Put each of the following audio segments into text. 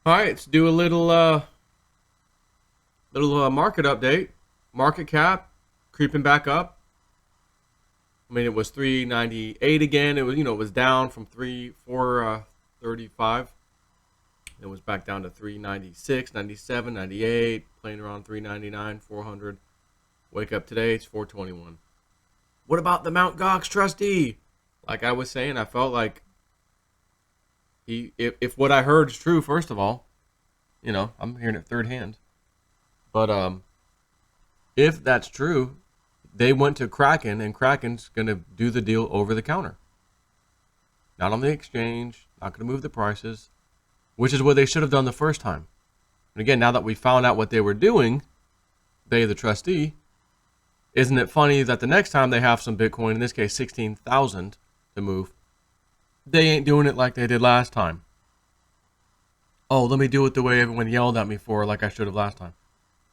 All right, let's do a little market update. Market cap creeping back up. I mean, it was 398 again. It was it was down from 435. It was back down to 396, 97, 98, playing around 399, 400. Wake up today, it's 421. What about the Mount Gox trustee? Like I was saying, I felt like if what I heard is true, first of all, I'm hearing it third hand. But if that's true, they went to Kraken, and Kraken's going to do the deal over the counter. Not on the exchange, not going to move the prices, which is what they should have done the first time. And again, now that we found out what they were doing, they, the trustee, isn't it funny that the next time they have some Bitcoin, in this case 16,000 to move, they ain't doing it like they did last time. Oh, let me do it the way everyone yelled at me for, like I should have last time.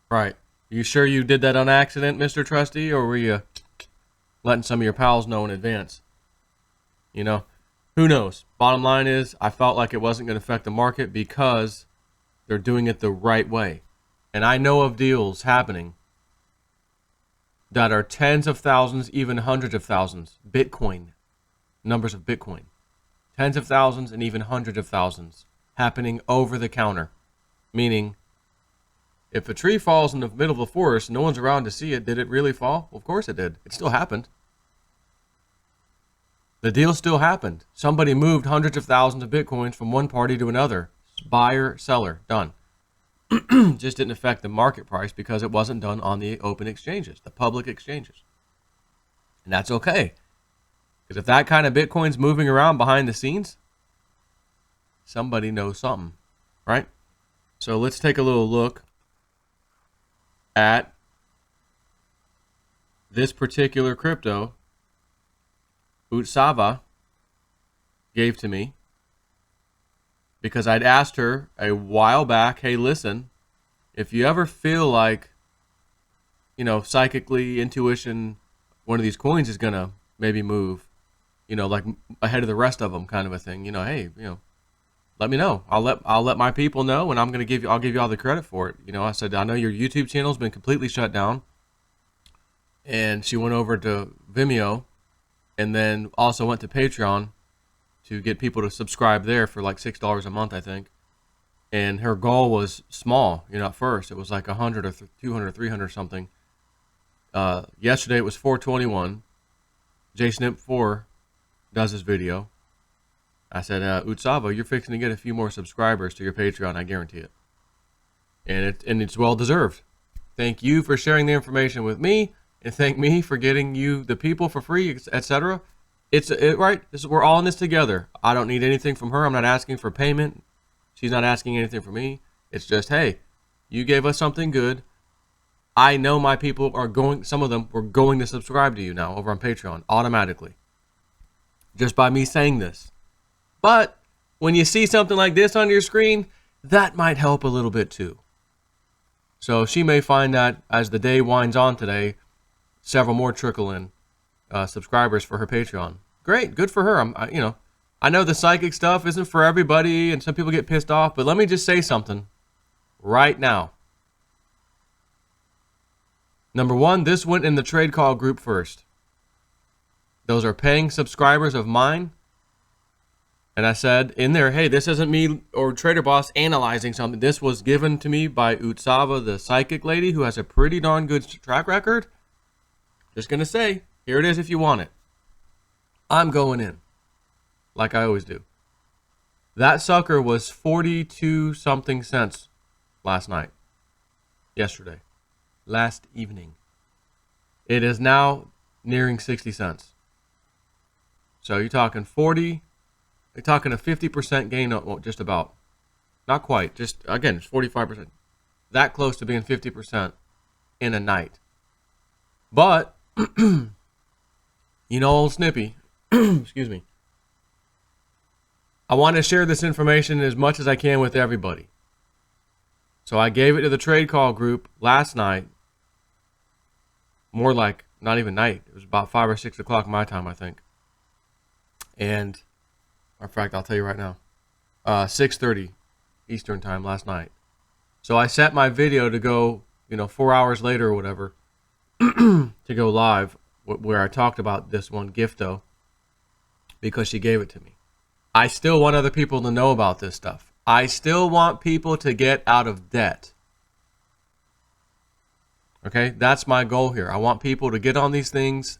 Right. You sure you did that on accident, Mr. Trustee, or were you letting some of your pals know in advance? Who knows? Bottom line is, I felt like it wasn't going to affect the market because they're doing it the right way. And I know of deals happening that are tens of thousands, even hundreds of thousands, Bitcoin, numbers of Bitcoin. Tens of thousands and even hundreds of thousands happening over the counter. Meaning, if a tree falls in the middle of the forest, no one's around to see it. Did it really fall? Well, of course it did. It still happened. The deal still happened. Somebody moved hundreds of thousands of Bitcoins from one party to another. Buyer, seller, done. Just didn't affect the market price because it wasn't done on the open exchanges, the public exchanges. And that's okay. Because if that kind of Bitcoin's moving around behind the scenes, somebody knows something, right? So let's take a little look at this particular crypto Utsava gave to me because I'd asked her a while back, hey, listen, if you ever feel like, psychically, intuition, one of these coins is going to maybe move, like ahead of the rest of them kind of a thing, hey, let me know. I'll let my people know, and I'll give you all the credit for it. I said, I know your YouTube channel's been completely shut down. And she went over to Vimeo and then also went to Patreon to get people to subscribe there for like $6 a month, I think. And her goal was small, at first. It was like 100 or 200 or 300 or something. Yesterday it was 421. JSnip4 does this video. I said, Utsava, you're fixing to get a few more subscribers to your Patreon, I guarantee it. And it's well deserved. Thank you for sharing the information with me, and thank me for getting you the people for free, etc. Right? We're all in this together. I don't need anything from her. I'm not asking for payment. She's not asking anything from me. It's just, hey, you gave us something good. I know my people some of them were going to subscribe to you now over on Patreon automatically. Just by me saying this. But when you see something like this on your screen, that might help a little bit too. So she may find that as the day winds on today, several more trickle in subscribers for her Patreon. Great, good for her. I know the psychic stuff isn't for everybody, and some people get pissed off. But let me just say something right now. Number one, this went in the trade call group first. Those are paying subscribers of mine. And I said in there, hey, this isn't me or Trader Boss analyzing something. This was given to me by Utsava, the psychic lady, who has a pretty darn good track record. Just going to say, here it is if you want it. I'm going in, like I always do. That sucker was 42 something cents last evening. It is now nearing 60 cents. So you're talking 40. You're talking a 50% gain, just about. Not quite. Just, again, it's 45%. That close to being 50% in a night. But, old Snippy, excuse me. I want to share this information as much as I can with everybody. So I gave it to the trade call group last night. More like, not even night. It was about 5 or 6 o'clock my time, I think. And... in fact, I'll tell you right now. 6:30 Eastern time last night. So I set my video to go, 4 hours later or whatever, to go live, where I talked about this one gift though, because she gave it to me. I still want other people to know about this stuff. I still want people to get out of debt. Okay, that's my goal here. I want people to get on these things,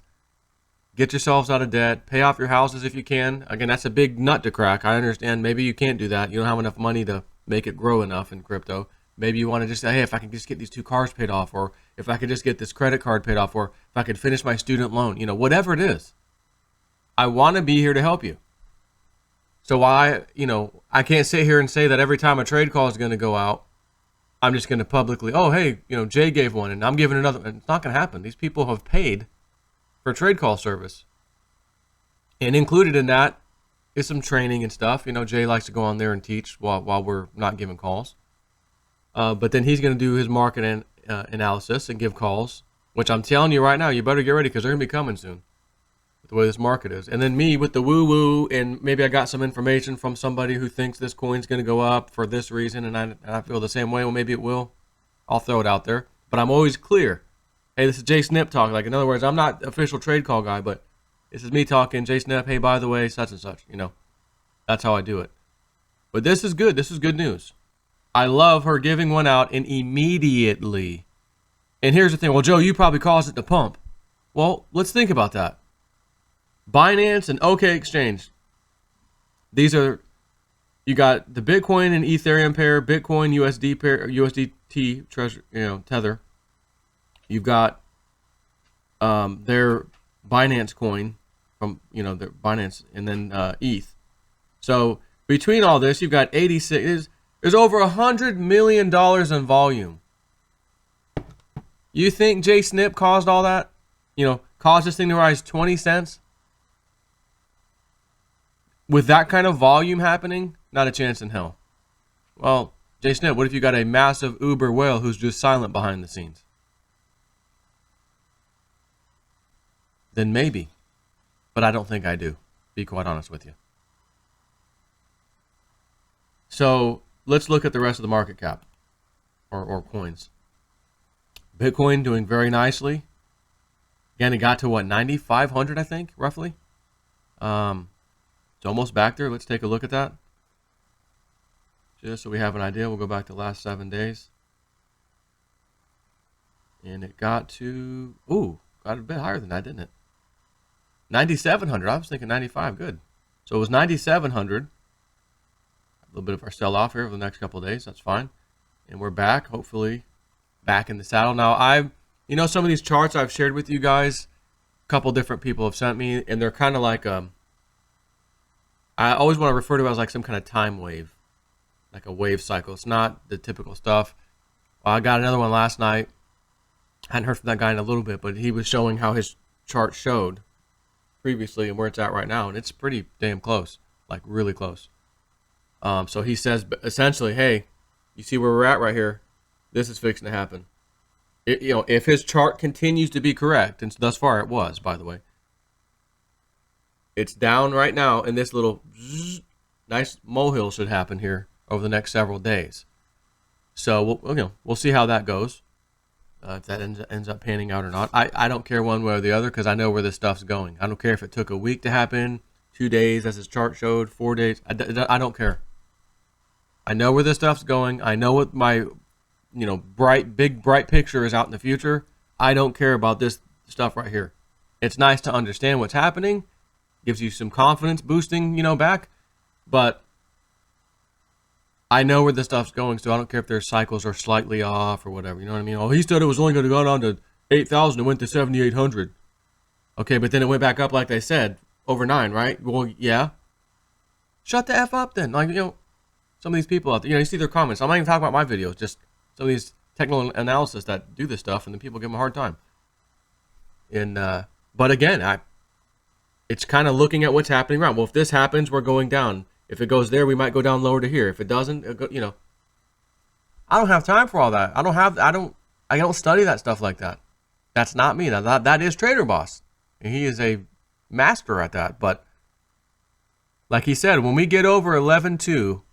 get yourselves out of debt, pay off your houses if you can. Again, that's a big nut to crack. I understand maybe you can't do that. You don't have enough money to make it grow enough in crypto. Maybe you want to just say, hey, if I can just get these 2 cars paid off, or if I could just get this credit card paid off, or if I could finish my student loan, whatever it is. I want to be here to help you. So I can't sit here and say that every time a trade call is going to go out, I'm just going to publicly, oh, hey, Jay gave one and I'm giving another. It's not going to happen. These people have paid for trade call service. And included in that is some training and stuff. Jay likes to go on there and teach while we're not giving calls. But then he's going to do his market analysis and give calls, which I'm telling you right now, you better get ready because they're going to be coming soon. The way this market is. And then me with the woo-woo, and maybe I got some information from somebody who thinks this coin's going to go up for this reason, and I feel the same way. Well, maybe it will. I'll throw it out there. But I'm always clear. Hey, this is Jay Snip talking. Like, in other words, I'm not official trade call guy, but this is me talking. Jay Snip, hey, by the way, such and such. That's how I do it. But this is good. This is good news. I love her giving one out and immediately. And here's the thing. Well, Joe, you probably caused it to pump. Well, let's think about that. Binance and OK Exchange. These are, you got the Bitcoin and Ethereum pair, Bitcoin USD pair, USDT treasure, tether. You've got their Binance coin from their Binance, and then ETH. So between all this, you've got 86. There's over $100 million in volume. You think Jay Snip caused all that? Caused this thing to rise 20 cents? With that kind of volume happening, not a chance in hell. Well, Jay Snip, what if you got a massive Uber whale who's just silent behind the scenes? Then maybe. But I don't think I do, to be quite honest with you. So let's look at the rest of the market cap or coins. Bitcoin doing very nicely. Again, it got to what, 9,500, I think, roughly. It's almost back there. Let's take a look at that. Just so we have an idea, we'll go back to the last 7 days. And it got to, got a bit higher than that, didn't it? 9,700. I was thinking 95. Good. So it was 9,700. A little bit of our sell-off here over the next couple of days. That's fine. And we're back, hopefully, back in the saddle. Now, some of these charts I've shared with you guys, a couple different people have sent me, and they're kind of like, I always want to refer to it as like some kind of time wave, like a wave cycle. It's not the typical stuff. Well, I got another one last night. I hadn't heard from that guy in a little bit, but he was showing how his chart showed previously and where it's at right now, and it's pretty damn close, like really close. So he says essentially, hey, you see where we're at right here? This is fixing to happen. If his chart continues to be correct, and thus far it was, by the way. It's down right now, and this little nice molehill should happen here over the next several days. So we'll see how that goes. If that ends up panning out or not. I don't care one way or the other because I know where this stuff's going. I don't care if it took a week to happen, 2 days as his chart showed, 4 days. I don't care. I know where this stuff's going. I know what my big bright picture is out in the future. I don't care about this stuff right here. It's nice to understand what's happening. Gives you some confidence boosting, back. But I know where this stuff's going, so I don't care if their cycles are slightly off or whatever. You know what I mean? Oh, he said it was only going to go down to 8,000 and went to 7,800. Okay, but then it went back up like they said, over 9, right? Well, yeah. Shut the F up then. Some of these people out there, you see their comments. I'm not even talking about my videos, just some of these technical analysis that do this stuff, and then people give them a hard time. And but again, it's kind of looking at what's happening around. Well, if this happens, we're going down. If it goes there, we might go down lower to here. If it doesn't, I don't have time for all that. I don't study that stuff like that. That's not me. That is Trader Boss. And he is a master at that. But like he said, when we get over 11.2,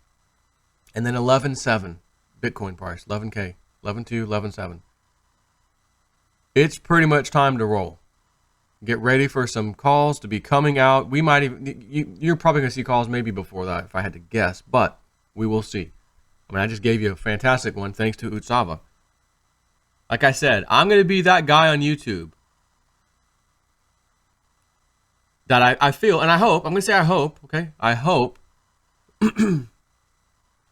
And then 11.7 Bitcoin price, 11K, 11.2, 11.7. It's pretty much time to roll. Get ready for some calls to be coming out. We might even, you're probably going to see calls maybe before that if I had to guess, but we will see. I mean, I just gave you a fantastic one thanks to Utsava. Like I said, I'm going to be that guy on YouTube that I feel, and I hope, I'm going to say I hope, okay? I hope, and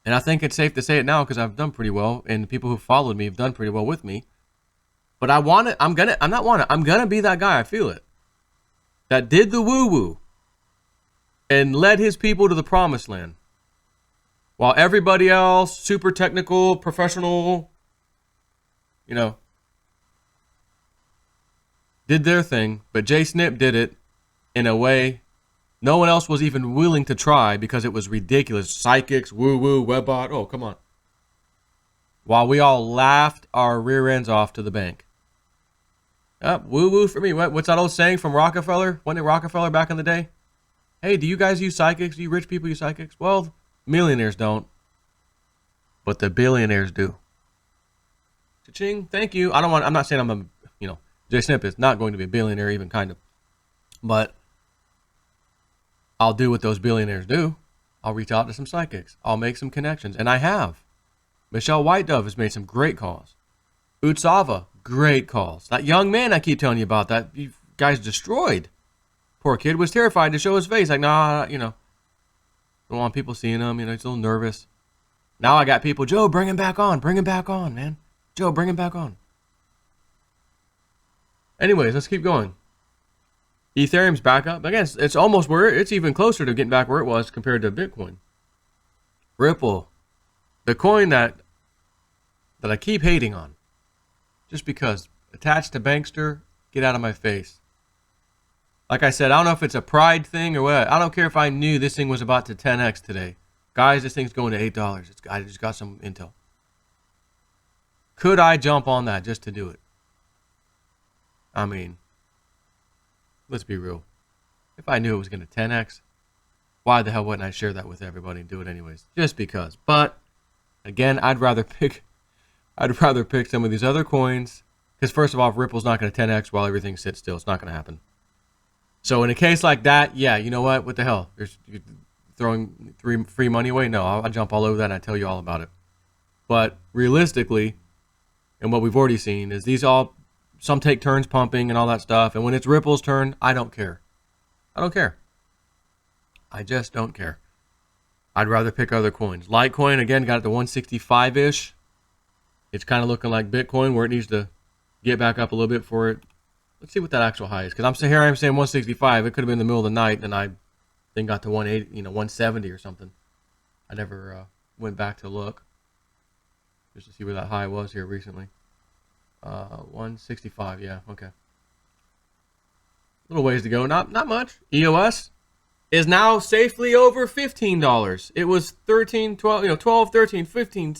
I think it's safe to say it now because I've done pretty well, and the people who followed me have done pretty well with me. But I'm gonna be that guy, I feel it, that did the woo-woo and led his people to the promised land. While everybody else, super technical, professional, did their thing, but Jay Snip did it in a way no one else was even willing to try because it was ridiculous. Psychics, woo-woo, webbot, oh, come on. While we all laughed our rear ends off to the bank. Woo-woo for me. What's that old saying from Rockefeller? Wasn't it Rockefeller back in the day? Hey, do you guys use psychics? Do you rich people use psychics? Well, millionaires don't. But the billionaires do. Cha-ching, thank you. I'm not saying I'm a, Jay Snip is not going to be a billionaire even kind of. But I'll do what those billionaires do. I'll reach out to some psychics. I'll make some connections. And I have. Michelle White Dove has made some great calls. Utsava, great calls. That young man I keep telling you about, that guy's destroyed. Poor kid was terrified to show his face. Like, nah, don't want people seeing him. He's a little nervous. Now I got people, Joe, bring him back on. Bring him back on, man. Joe, bring him back on. Anyways, let's keep going. Ethereum's back up. Again, it's almost where it's even closer to getting back where it was compared to Bitcoin. Ripple, the coin that I keep hating on. Just because. Attached to Bankster, get out of my face. Like I said, I don't know if it's a pride thing or what. I don't care if I knew this thing was about to 10x today. Guys, this thing's going to $8. I just got some intel. Could I jump on that just to do it? I mean, let's be real. If I knew it was going to 10x, why the hell wouldn't I share that with everybody and do it anyways? Just because. But, again, I'd rather pick some of these other coins. Because first of all, Ripple's not going to 10x while everything sits still. It's not going to happen. So in a case like that, yeah, you know what? What the hell? You're throwing free money away? No, I'll jump all over that and I'll tell you all about it. But realistically, and what we've already seen, is some take turns pumping and all that stuff. And when it's Ripple's turn, I don't care. I don't care. I just don't care. I'd rather pick other coins. Litecoin, again, got it to 165-ish. It's kind of looking like Bitcoin where it needs to get back up a little bit for it. Let's see what that actual high is. Because I'm saying 165. It could have been in the middle of the night, and I then got to 180, 170 or something. I never went back to look just to see where that high was here recently. 165, yeah, okay. Little ways to go, not much. EOS is now safely over $15. It was 13, 12, 12, 13, 15.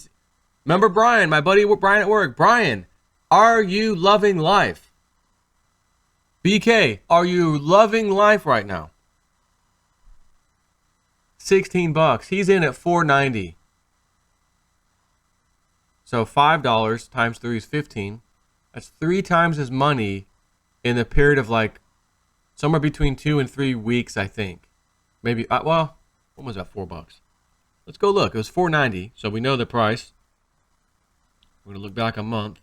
Remember Brian, my buddy Brian at work. Brian, are you loving life? BK, are you loving life right now? $16. He's in at $4.90. So $5 times 3 is 15. That's 3 times his money in the period of like somewhere between 2 and 3 weeks, I think. Maybe, when was that? $4. Let's go look. It was $4.90, so we know the price. We're going to look back a month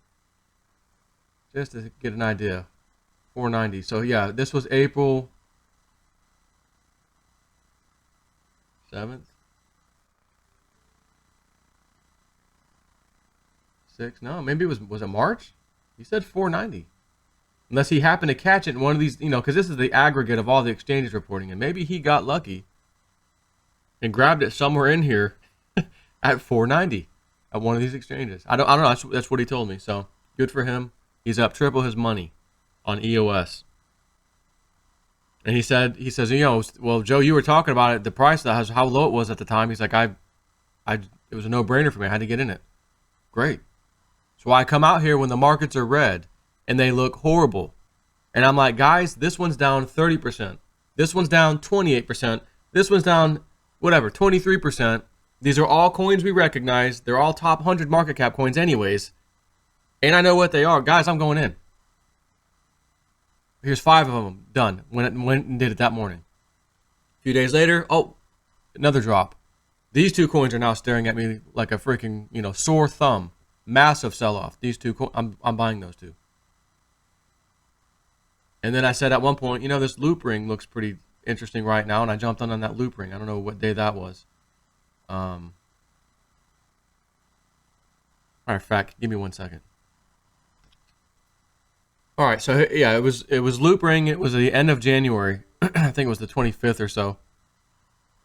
just to get an idea. $4.90. So yeah, this was April 7th. 6th? No, maybe was it March? He said $4.90. Unless he happened to catch it in one of these, because this is the aggregate of all the exchanges reporting, and maybe he got lucky and grabbed it somewhere in here at $4.90 at one of these exchanges. I don't know. That's what he told me. So good for him. He's up triple his money on EOS. And he says, well, Joe, you were talking about it, the price, how low it was at the time. He's like, it was a no-brainer for me. I had to get in it. Great. So I come out here when the markets are red and they look horrible. And I'm like, guys, this one's down 30%. This one's down 28%. This one's down, 23%. These are all coins we recognize. They're all top 100 market cap coins anyways. And I know what they are. Guys, I'm going in. Here's 5 of them done. Went and did it that morning. A few days later, oh, another drop. These 2 coins are now staring at me like a freaking, sore thumb. Massive sell-off. These 2 I'm buying those 2. And then I said at one point, this loop ring looks pretty interesting right now, and I jumped on that loop ring. I don't know what day that was. Matter of fact, give me 1 second. All right, so yeah, it was loop ring. It was the end of January. I think it was the 25th or so.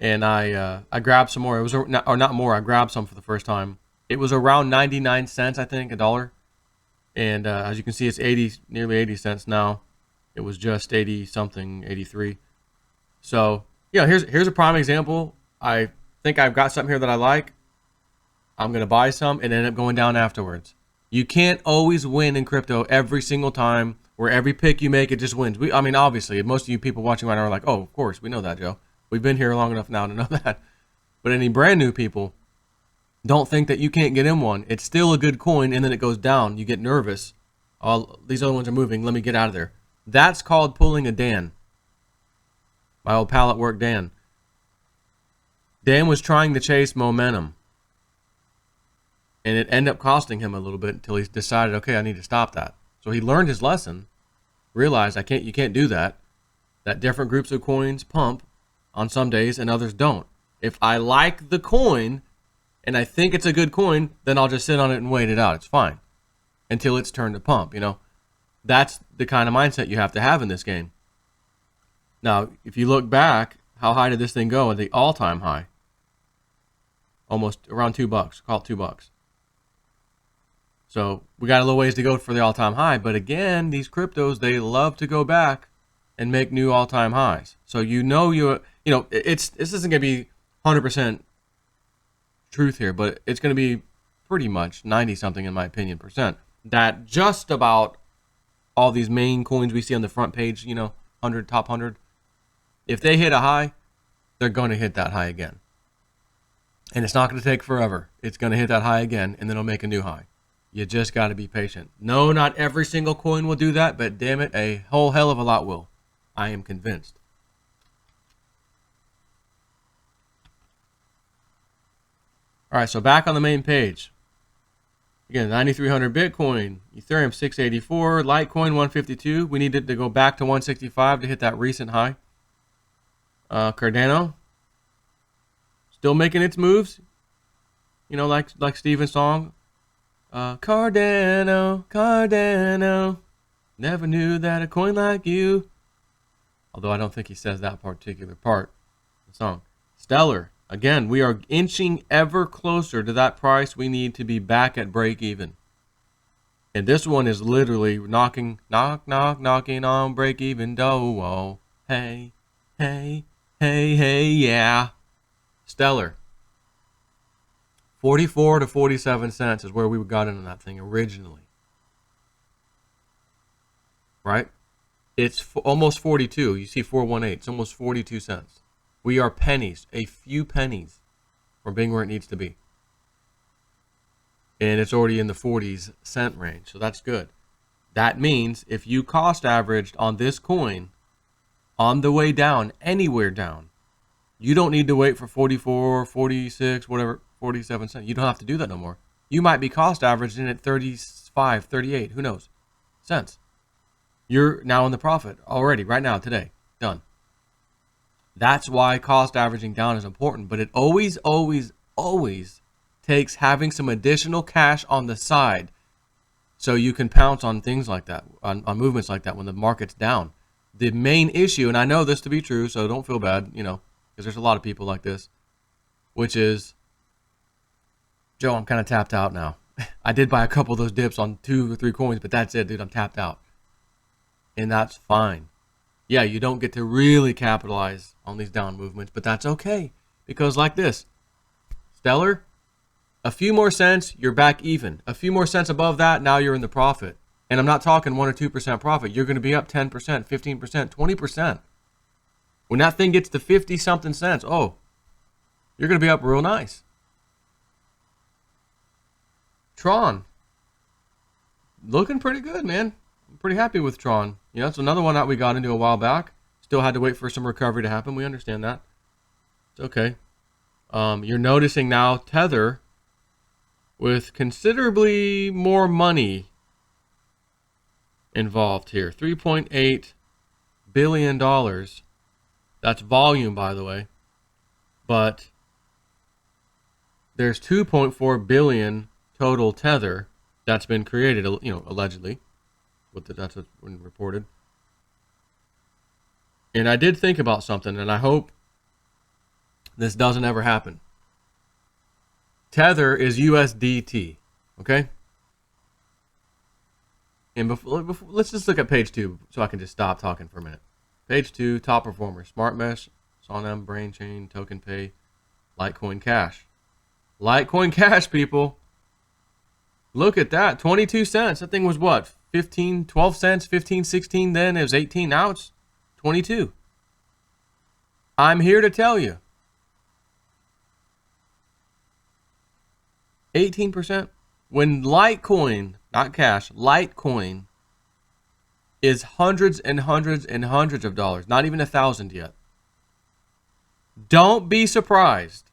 And I grabbed some more. It was not more. I grabbed some for the first time. It was around 99 cents, I think, $1. And as you can see, it's nearly 80 cents now. It was just 80 something, 83. So yeah, here's a prime example. I think I've got something here that I like. I'm gonna buy some and end up going down afterwards. You can't always win in crypto every single time, where every pick you make, it just wins. Obviously, most of you people watching right now are like, oh, of course, we know that, Joe. We've been here long enough now to know that. But any brand new people, don't think that you can't get in one. It's still a good coin, and then it goes down. You get nervous. These other ones are moving. Let me get out of there. That's called pulling a Dan. My old pal at work, Dan. Dan was trying to chase momentum. And it ended up costing him a little bit until he decided, okay, I need to stop that. So he learned his lesson, realized you can't do that. That different groups of coins pump on some days and others don't. If I like the coin and I think it's a good coin, then I'll just sit on it and wait it out. It's fine until it's turned to pump. That's the kind of mindset you have to have in this game. Now, if you look back, how high did this thing go at the all-time high? Almost around $2. Call it $2. So we got a little ways to go for the all-time high. But again, these cryptos, they love to go back and make new all-time highs. So this isn't going to be 100% truth here, but it's going to be pretty much 90-something, in my opinion, percent. That just about all these main coins we see on the front page, 100, top 100, if they hit a high, they're going to hit that high again. And it's not going to take forever. It's going to hit that high again, and then it'll make a new high. You just got to be patient. No, not every single coin will do that, but damn it, a whole hell of a lot will. I am convinced. All right, so back on the main page. Again, 9,300 Bitcoin, Ethereum 684, Litecoin 152. We needed to go back to 165 to hit that recent high. Cardano, still making its moves. Like Steven's song. Cardano, never knew that a coin like you. Although I don't think he says that particular part of the song. Stellar, again, we are inching ever closer to that price we need to be back at break even. And this one is literally knocking on break even door. Oh, hey, yeah. Stellar. 44 to 47 cents is where we got into that thing originally. Right? It's almost 42. You see 418. It's almost 42 cents. We are pennies, a few pennies from being where it needs to be. And it's already in the 40s cent range. So that's good. That means if you cost averaged on this coin on the way down, anywhere down, you don't need to wait for 44, 46, whatever, 47 cents. You don't have to do that no more. You might be cost averaged in at 35, 38, who knows, cents. You're now in the profit already, right now, today. Done. That's why cost averaging down is important, but it always takes having some additional cash on the side so you can pounce on things like that, on movements like that when the market's down. The main issue, and I know this to be true, so don't feel bad, because there's a lot of people like this, which is, Joe, I'm kind of tapped out now. I did buy a couple of those dips on 2 or 3 coins, but that's it, dude. I'm tapped out. And that's fine. Yeah, you don't get to really capitalize on these down movements, but that's okay. Because like this, Stellar, a few more cents, you're back even. A few more cents above that, now you're in the profit. And I'm not talking 1 or 2% profit. You're going to be up 10%, 15%, 20%. When that thing gets to 50-something cents, oh, you're going to be up real nice. Tron. Looking pretty good, man. I'm pretty happy with Tron. You know, it's another one that we got into a while back. Still had to wait for some recovery to happen. We understand that. It's okay. You're noticing now Tether with considerably more money involved here. $3.8 billion. That's volume, by the way. But there's 2.4 billion total Tether that's been created, you know, allegedly. That's what's been reported. And I did think about something, and I hope this doesn't ever happen. Tether is USDT, okay? And before, let's just look at page 2 so I can just stop talking for a minute. Page 2, top performers: Smart Mesh, Sonim, Brain Chain, Token Pay, Litecoin Cash. Litecoin Cash, people. Look at that, 22 cents. That thing was what? 12 cents, 15, 16 then. It was 18. Now it's 22. I'm here to tell you. 18%. When Litecoin, not cash, Litecoin is hundreds and hundreds and hundreds of dollars. Not even 1,000 yet. Don't be surprised.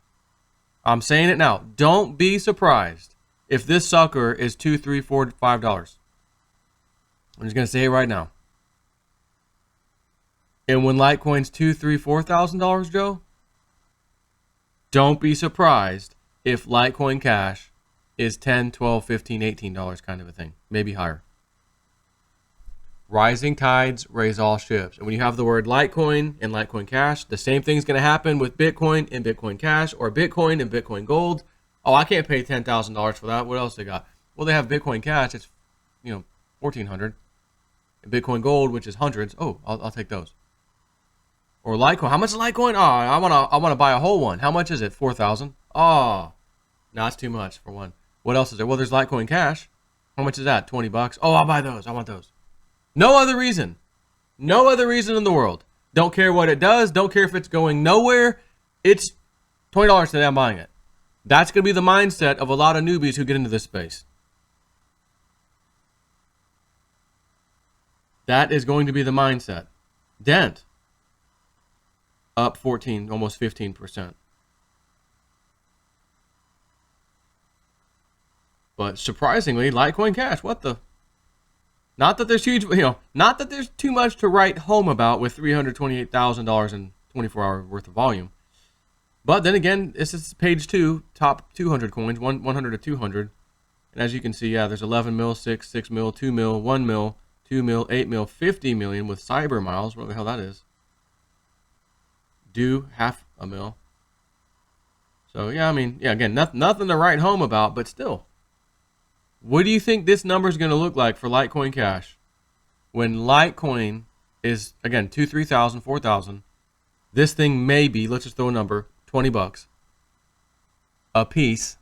I'm saying it now. Don't be surprised if this sucker is $2, $3, $4, $5. I'm just going to say it right now. And when Litecoin's $2,000, $3,000, $4,000, Joe, don't be surprised if Litecoin Cash is $10, $12, $15, $18 kind of a thing. Maybe higher. Rising tides raise all ships. And when you have the word Litecoin and Litecoin Cash, the same thing's going to happen with Bitcoin and Bitcoin Cash, or Bitcoin and Bitcoin Gold. Oh, I can't pay $10,000 for that. What else they got? Well, they have Bitcoin Cash. It's, you know, $1,400. And Bitcoin Gold, which is hundreds. Oh, I'll take those. Or Litecoin. How much is Litecoin? Oh, I wanna buy a whole one. How much is it? 4,000. Oh, no, it's too much for one. What else is there? Well, there's Litecoin Cash. How much is that? 20 bucks. Oh, I'll buy those. I want those. No other reason. No other reason in the world. Don't care what it does. Don't care if it's going nowhere. It's $20 today. I'm buying it. That's going to be the mindset of a lot of newbies who get into this space. That is going to be the mindset. Dent. Up 14, almost 15%. But surprisingly, Litecoin Cash, what the? Not that there's huge, not that there's too much to write home about with $328,000 in 24 hours worth of volume. But then again, this is page 2, top 200 coins, 100 to 200. And as you can see, yeah, there's 11 mil, 6 mil, 2 mil, 1 mil, 2 mil, 8 mil, 50 million with cyber miles. What the hell that is? Do half a mil. So yeah, I mean, yeah, again, nothing to write home about, but still. What do you think this number is going to look like for Litecoin Cash when Litecoin is, again, 2,000, 3,000, 4,000? This thing may be, let's just throw a number, 20 bucks a piece.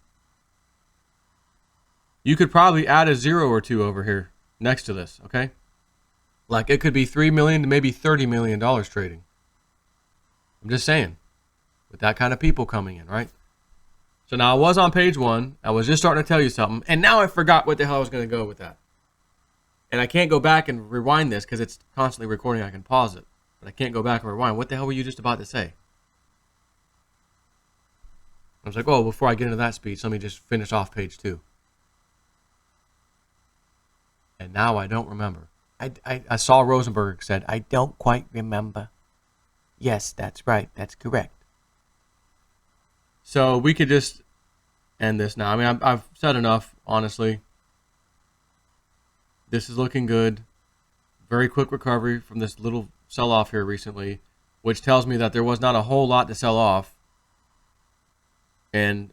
You could probably add a 0 or 2 over here next to this, okay? Like it could be $3 million to maybe $30 million trading. I'm just saying, with that kind of people coming in, right? So now I was on page 1. I was just starting to tell you something, and now I forgot what the hell I was going to go with that. And I can't go back and rewind this because it's constantly recording. I can pause it, but I can't go back and rewind. What the hell were you just about to say? I was like, oh, before I get into that speech, let me just finish off page 2. And now I don't remember. I saw Rosenberg said, I don't quite remember. Yes, that's right. That's correct. So we could just end this now. I mean, I've said enough, honestly. This is looking good. Very quick recovery from this little sell-off here recently, which tells me that there was not a whole lot to sell off. And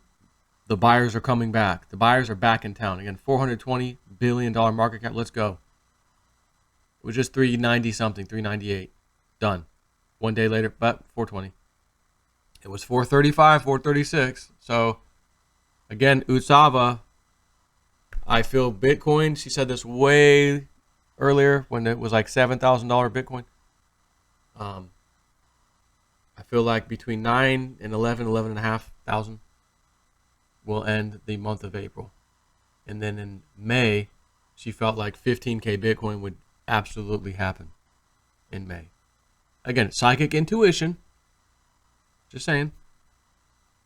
the buyers are coming back. The buyers are back in town. Again, $420 billion market cap. Let's go. It was just 390 something, 398. Done. One day later, but 420. It was 435, 436. So, again, Utsava, I feel Bitcoin, she said this way earlier when it was like $7,000 Bitcoin. I feel like between 9 and 11, 11,500 will end the month of April. And then in May, she felt like 15K Bitcoin would absolutely happen in May. Again, psychic intuition. Just saying.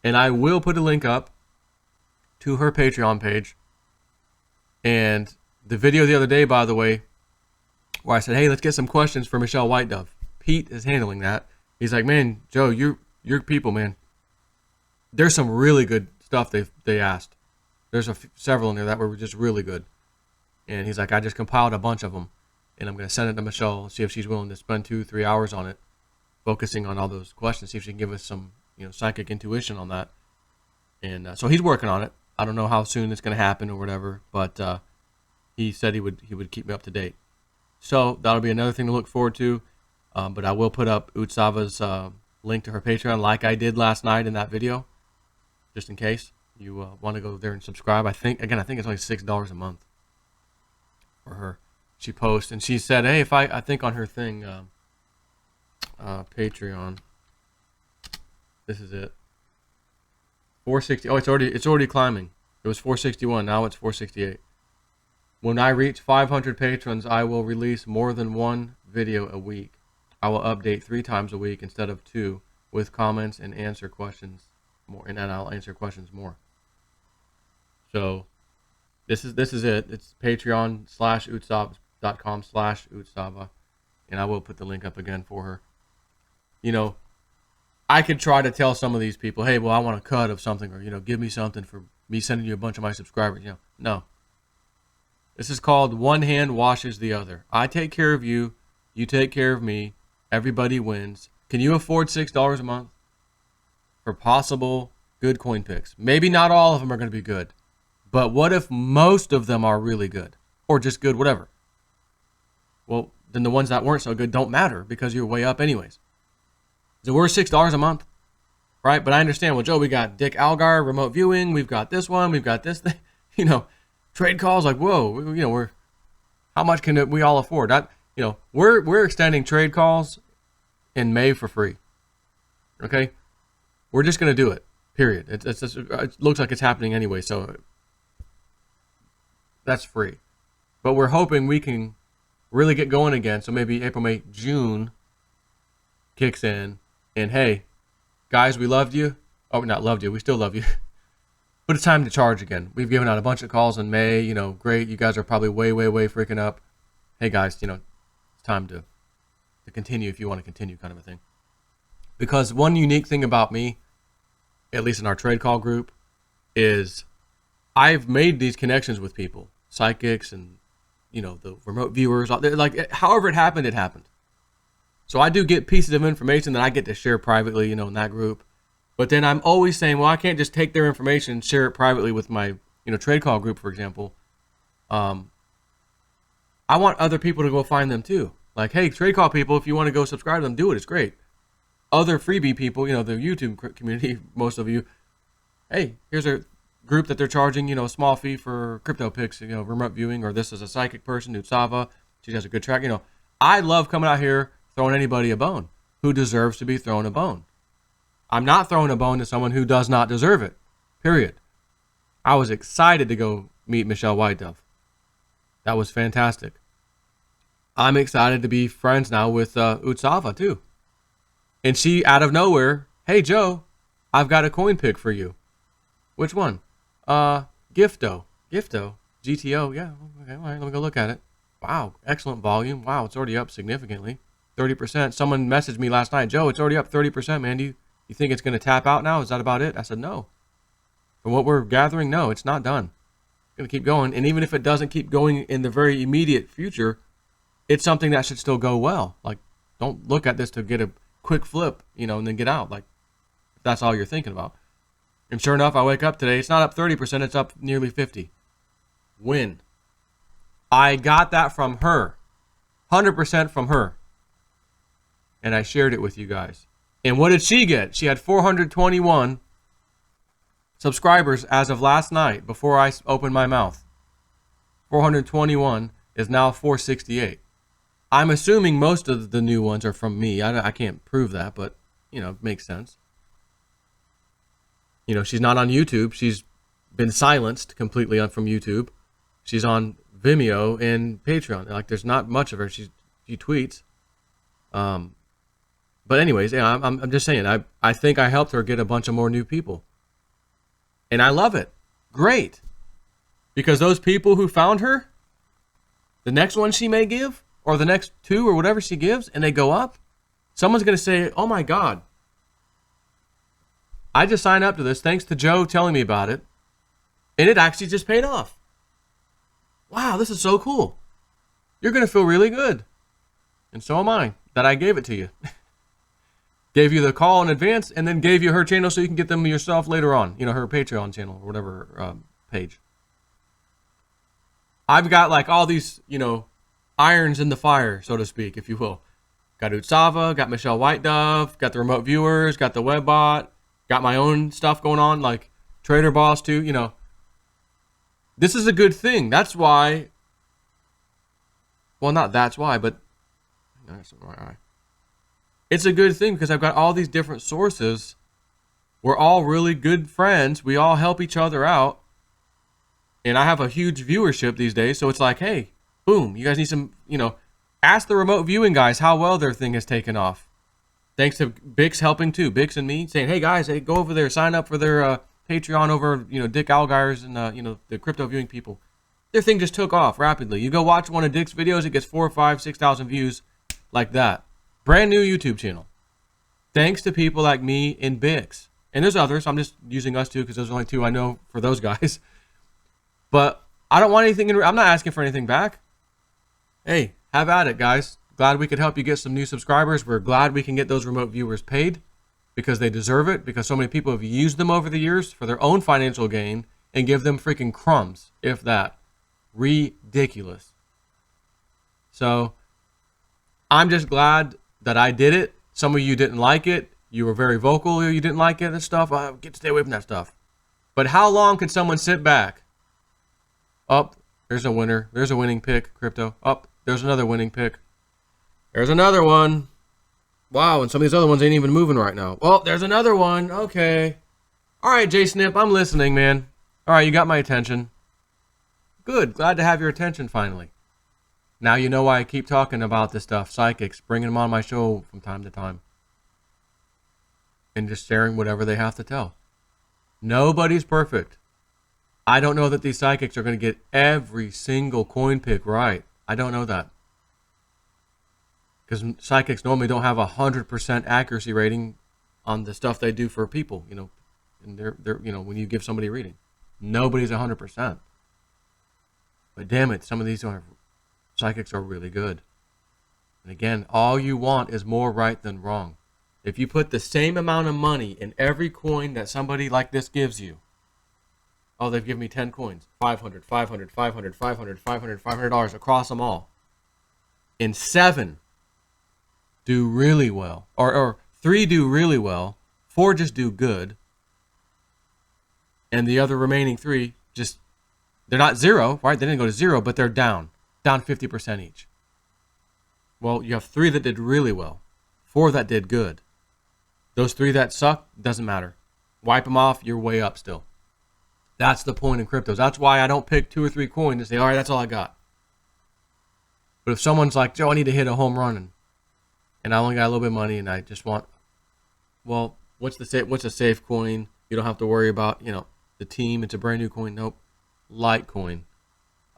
And I will put a link up to her Patreon page. And the video the other day, by the way, where I said, hey, let's get some questions for Michelle White Dove. Pete is handling that. He's like, man, Joe, you're people, man. There's some really good stuff they asked. There's several in there that were just really good. And he's like, I just compiled a bunch of them. And I'm going to send it to Michelle, see if she's willing to spend 2-3 hours on it, focusing on all those questions, see if she can give us some, psychic intuition on that. And so he's working on it. I don't know how soon it's going to happen or whatever, but he said he would keep me up to date. So that'll be another thing to look forward to. But I will put up Utsava's link to her Patreon like I did last night in that video, just in case you want to go there and subscribe. I think it's only $6 a month for her. She posts, and she said, hey, I think on her thing, Patreon, this is it. 460. Oh, it's already climbing. It was 461. Now it's 468. When I reach 500 patrons, I will release more than one video a week. I will update 3 times a week instead of 2, with comments and answer questions more. And then I'll answer questions more. So this is it. It's patreon.com/Utsava, and I will put the link up again for her. I could try to tell some of these people, hey, well, I want a cut of something, or give me something for me sending you a bunch of my subscribers. No. This is called one hand washes the other. I take care of you, you take care of me, everybody wins. Can you afford $6 a month for possible good coin picks? Maybe not all of them are going to be good, but what if most of them are really good, or just good, whatever? Well, then the ones that weren't so good don't matter because you're way up anyways. So we're $6 a month, right? But I understand, well, Joe, we got Dick Algar, remote viewing. We've got this one. We've got this thing, trade calls. Like, whoa, how much can we all afford? We're extending trade calls in May for free. Okay. We're just going to do it, period. It looks like it's happening anyway. So that's free, but we're hoping we can really get going again. So maybe April, May, June kicks in. And hey, guys, we loved you. Oh, not loved you. We still love you. But it's time to charge again. We've given out a bunch of calls in May. Great. You guys are probably way, way, way freaking up. Hey, guys, it's time to continue if you want to continue, kind of a thing. Because one unique thing about me, at least in our trade call group, is I've made these connections with people, psychics and, the remote viewers. Like, however it happened, it happened. So I do get pieces of information that I get to share privately, in that group. But then I'm always saying, well, I can't just take their information and share it privately with my, trade call group, for example. I want other people to go find them too. Like, hey, trade call people, if you want to go subscribe to them, do it. It's great. Other freebie people, the YouTube community, most of you, hey, here's a group that they're charging, a small fee for crypto picks, remote viewing, or this is a psychic person, Utsava. She has a good track. I love coming out here throwing anybody a bone who deserves to be thrown a bone. I'm not throwing a bone to someone who does not deserve it, period. I was excited to go meet Michelle White Dove. That was fantastic. I'm excited to be friends now with Utsava too. And she, out of nowhere, hey, Joe, I've got a coin pick for you. Which one? Gifto. GTO, yeah. Okay, all right, let me go look at it. Wow, excellent volume. Wow, it's already up significantly. 30%. Someone messaged me last night, Joe, it's already up 30%, man. Do you think it's going to tap out now? Is that about it? I said, no. From what we're gathering, no, it's not done. It's going to keep going. And even if it doesn't keep going in the very immediate future, it's something that should still go well. Like, don't look at this to get a quick flip, and then get out. Like, if that's all you're thinking about. And sure enough, I wake up today. It's not up 30%. It's up nearly 50. Win. I got that from her. 100% from her. And I shared it with you guys. And what did she get? She had 421 subscribers as of last night before I opened my mouth. 421 is now 468. I'm assuming most of the new ones are from me. I can't prove that, but, it makes sense. She's not on YouTube. She's been silenced completely from YouTube. She's on Vimeo and Patreon. Like, there's not much of her. She tweets. But anyways, yeah, I'm just saying. I think I helped her get a bunch of more new people, and I love it. Great, because those people who found her, the next one she may give, or the next two, or whatever she gives, and they go up, someone's gonna say, "Oh my God, I just signed up to this thanks to Joe telling me about it, and it actually just paid off. Wow, this is so cool. You're gonna feel really good, and so am I that I gave it to you." Gave you the call in advance, and then gave you her channel so you can get them yourself later on. You know, her Patreon channel or whatever page. I've got like all these, you know, irons in the fire, so to speak, if you will. Got Utsava, got Michelle White Dove, got the remote viewers, got the webbot, got my own stuff going on, like Trader Boss too. You know, this is a good thing. That's why. Well, not that's why, but it's a good thing because I've got all these different sources. We're all really good friends. We all help each other out. And I have a huge viewership these days. So it's like, hey, boom, you guys need some, you know, ask the remote viewing guys how well their thing has taken off. Thanks to Bix helping too. Bix and me saying, hey guys, hey, go over there, sign up for their Patreon over, you know, Dick Algire's and, you know, the crypto viewing people. Their thing just took off rapidly. You go watch one of Dick's videos, it gets 4,000, 5,000, 6,000 views like that. Brand new YouTube channel. Thanks to people like me and Bix. And there's others. I'm just using us two because there's only two I know for those guys. But I don't want anything. I'm not asking for anything back. Hey, have at it, guys. Glad we could help you get some new subscribers. We're glad we can get those remote viewers paid because they deserve it. Because so many people have used them over the years for their own financial gain and give them freaking crumbs, if that. Ridiculous. So I'm just glad that I did it. Some of you didn't like it. You were very vocal. You didn't like it and stuff. Stay away from that stuff. But how long can someone sit back? Up, there's a winner. There's a winning pick, crypto. Up, there's another winning pick. There's another one. Wow, and some of these other ones ain't even moving right now. Well, there's another one. Okay. All right, J Snip, I'm listening, man. All right, you got my attention. Good. Glad to have your attention finally. Now you know why I keep talking about this stuff. Psychics, bringing them on my show from time to time. And just sharing whatever they have to tell. Nobody's perfect. I don't know that these psychics are going to get every single coin pick right. I don't know that. Because psychics normally don't have 100% accuracy rating on the stuff they do for people, you know. And they're you know, when you give somebody a reading. Nobody's 100%. But damn it, some of these psychics are really good. And again, all you want is more right than wrong. If you put the same amount of money in every coin that somebody like this gives you, oh, they've given me 10 coins, 500, 500, 500, 500, 500, $500 across them all. And 7 do really well, or 3 do really well, 4 just do good, and the other remaining 3 just, they're not zero, right? They didn't go to zero, but they're down 50% each. Well, you have 3 that did really well, 4 that did good. Those 3 that suck, doesn't matter. Wipe them off, you're way up still. That's the point in cryptos. That's why I don't pick 2 or 3 coins and say, all right, that's all I got. But if someone's like, Joe, I need to hit a home run and I only got a little bit of money and I just want, well, what's a safe coin? You don't have to worry about, you know, the team. It's a brand new coin. Nope. Litecoin.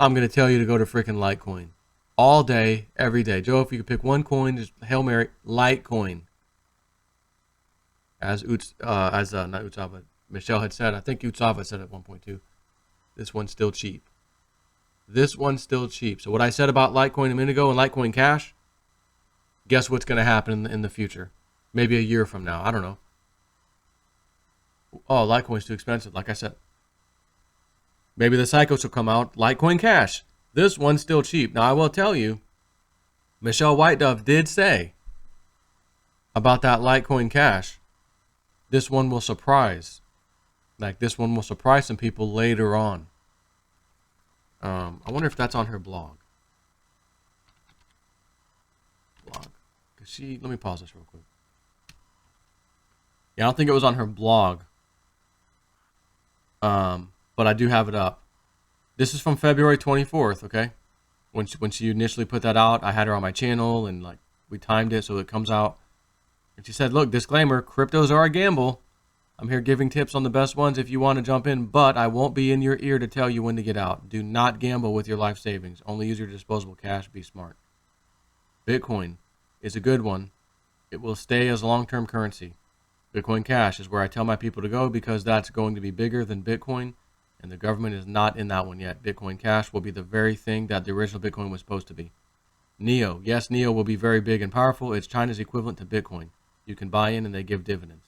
I'm going to tell you to go to freaking Litecoin. All day, every day. Joe, if you could pick one coin, just Hail Mary, Litecoin. Not Utsava, Michelle had said, I think Utsava said at 1.2, this one's still cheap. This one's still cheap. So what I said about Litecoin a minute ago and Litecoin Cash, guess what's going to happen in the future? Maybe a year from now. I don't know. Oh, Litecoin's too expensive, like I said. Maybe the Psychos will come out. Litecoin Cash. This one's still cheap. Now, I will tell you, Michelle White Dove did say about that Litecoin Cash, this one will surprise. Like, this one will surprise some people later on. I wonder if that's on her blog. Let me pause this real quick. Yeah, I don't think it was on her blog. but I do have it up. This is from February 24th, okay? When she initially put that out, I had her on my channel, and like we timed it so it comes out. And she said, look, disclaimer, cryptos are a gamble. I'm here giving tips on the best ones if you want to jump in, but I won't be in your ear to tell you when to get out. Do not gamble with your life savings. Only use your disposable cash. Be smart. Bitcoin is a good one. It will stay as long-term currency. Bitcoin Cash is where I tell my people to go because that's going to be bigger than Bitcoin, and the government is not in that one yet. Bitcoin Cash will be the very thing that the original Bitcoin was supposed to be. NEO. Yes, NEO will be very big and powerful. It's China's equivalent to Bitcoin. You can buy in and they give dividends.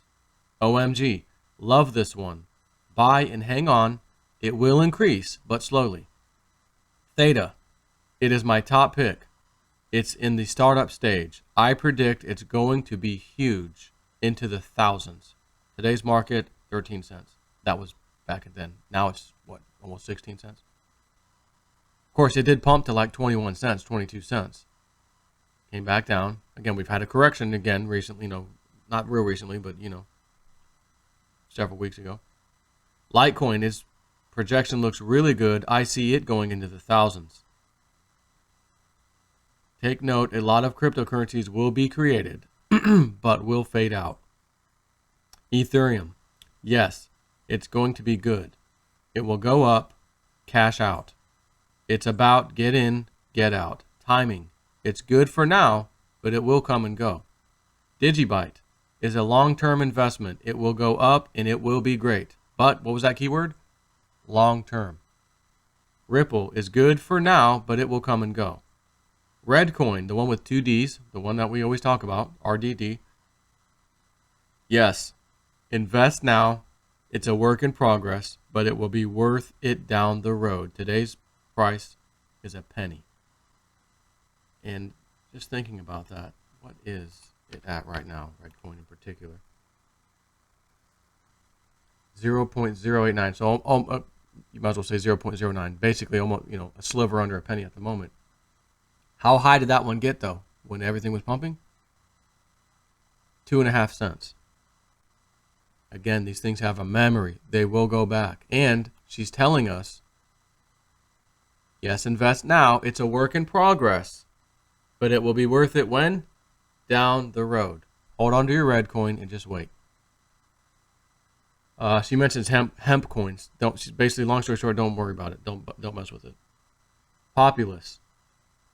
OMG. Love this one. Buy and hang on. It will increase, but slowly. Theta. It is my top pick. It's in the startup stage. I predict it's going to be huge, into the thousands. Today's market, 13 cents. That was back then. Now it's, what, almost 16 cents? Of course, it did pump to like 21 cents, 22 cents. Came back down. Again, we've had a correction again recently. Not real recently, but, several weeks ago. Litecoin, its projection looks really good. I see it going into the thousands. Take note, a lot of cryptocurrencies will be created, but will fade out. Ethereum, yes, it's going to be good. It will go up, cash out. It's about get in, get out. Timing, it's good for now, but it will come and go. Digibyte is a long-term investment. It will go up and it will be great. But what was that keyword? Long-term. Ripple is good for now, but it will come and go. Redcoin, the one with 2 Ds, the one that we always talk about, RDD. Yes, invest now. It's a work in progress, but it will be worth it down the road. Today's price is a penny. And just thinking about that, what is it at right now, Redcoin in particular? 0.089. So you might as well say 0.09. Basically, almost a sliver under a penny at the moment. How high did that one get, though, when everything was pumping? 2.5 cents. Again, these things have a memory. They will go back. And she's telling us, yes, invest now. It's a work in progress. But it will be worth it when? Down the road. Hold on to your red coin and just wait. She mentions hemp coins. She's basically, long story short, don't worry about it. Don't mess with it. Populous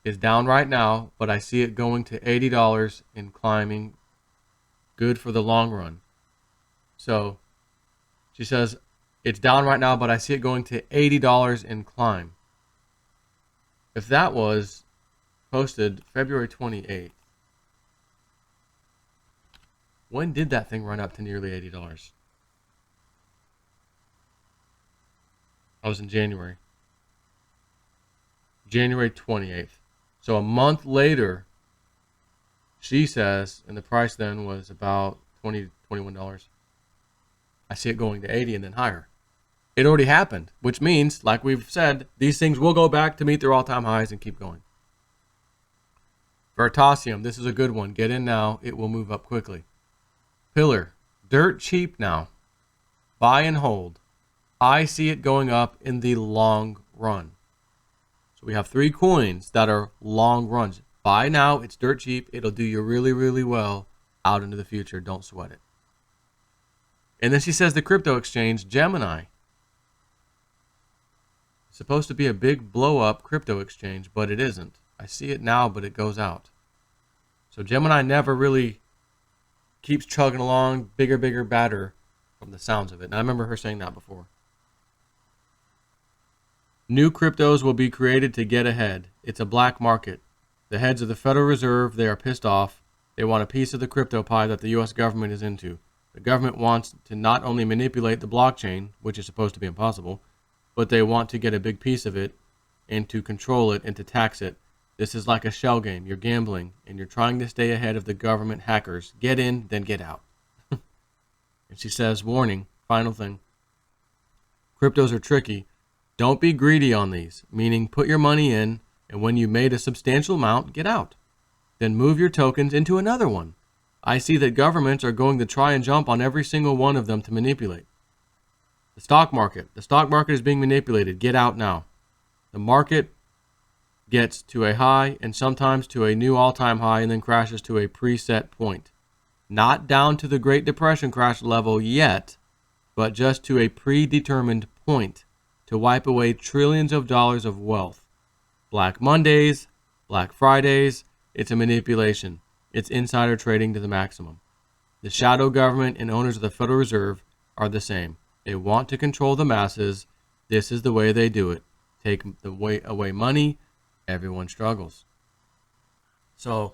is down right now, but I see it going to $80 and climbing. Good for the long run. So she says it's down right now, but I see it going to $80 and climb. If that was posted February 28th, when did that thing run up to nearly $80? I was in January. January 28th. So a month later, she says, and the price then was about $20, $21. I see it going to 80 and then higher. It already happened, which means, like we've said, these things will go back to meet their all-time highs and keep going. Vertasium, this is a good one. Get in now. It will move up quickly. Pillar, dirt cheap now. Buy and hold. I see it going up in the long run. So we have 3 coins that are long runs. Buy now. It's dirt cheap. It'll do you really, really well out into the future. Don't sweat it. And then she says the crypto exchange, Gemini. It's supposed to be a big blow-up crypto exchange, but it isn't. I see it now, but it goes out. So Gemini never really keeps chugging along, bigger, badder, from the sounds of it. And I remember her saying that before. New cryptos will be created to get ahead. It's a black market. The heads of the Federal Reserve, they are pissed off. They want a piece of the crypto pie that the U.S. government is into. The government wants to not only manipulate the blockchain, which is supposed to be impossible, but they want to get a big piece of it and to control it and to tax it. This is like a shell game. You're gambling and you're trying to stay ahead of the government hackers. Get in, then get out. And she says, warning, final thing. Cryptos are tricky. Don't be greedy on these, meaning put your money in, and when you made a substantial amount, get out. Then move your tokens into another one. I see that governments are going to try and jump on every single one of them to manipulate. The stock market. The stock market is being manipulated. Get out now. The market gets to a high and sometimes to a new all-time high and then crashes to a preset point. Not down to the Great Depression crash level yet, but just to a predetermined point to wipe away trillions of dollars of wealth. Black Mondays, Black Fridays, it's a manipulation. It's insider trading to the maximum. The shadow government and owners of the Federal Reserve are the same. They want to control the masses. This is the way they do it. Take away money, everyone struggles. So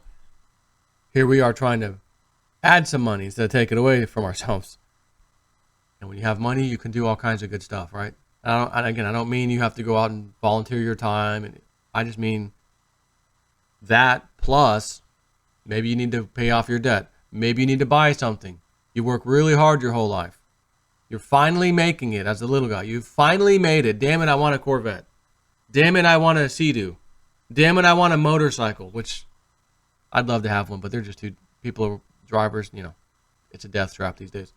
here we are trying to add some money instead of take it away from ourselves. And when you have money, you can do all kinds of good stuff, right? I don't mean you have to go out and volunteer your time. And I just mean that plus maybe you need to pay off your debt. Maybe you need to buy something. You work really hard your whole life. You're finally making it as a little guy. You finally made it. Damn it, I want a Corvette. Damn it, I want a Sea-Doo. Damn it, I want a motorcycle, which I'd love to have one, but they're just too, people are drivers, it's a death trap these days.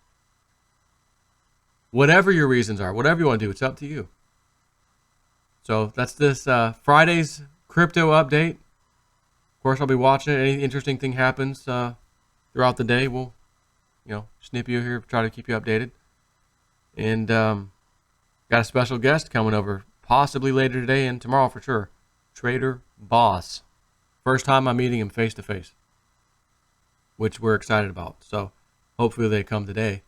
Whatever your reasons are, whatever you want to do, it's up to you. So that's this Friday's crypto update. Of course, I'll be watching it. Any interesting thing happens throughout the day, we'll, snip you here, try to keep you updated. And got a special guest coming over, possibly later today and tomorrow for sure. Trader Boss. First time I'm meeting him face to face, which we're excited about. So hopefully they come today.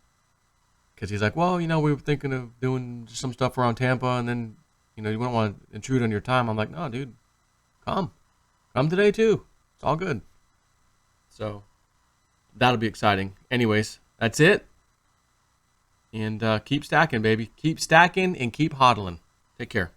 Because he's like, well, we were thinking of doing some stuff around Tampa, and then, you wouldn't want to intrude on your time. I'm like, no, dude, come today too. It's all good. So that'll be exciting. Anyways, that's it. And keep stacking, baby. Keep stacking and keep hodling. Take care.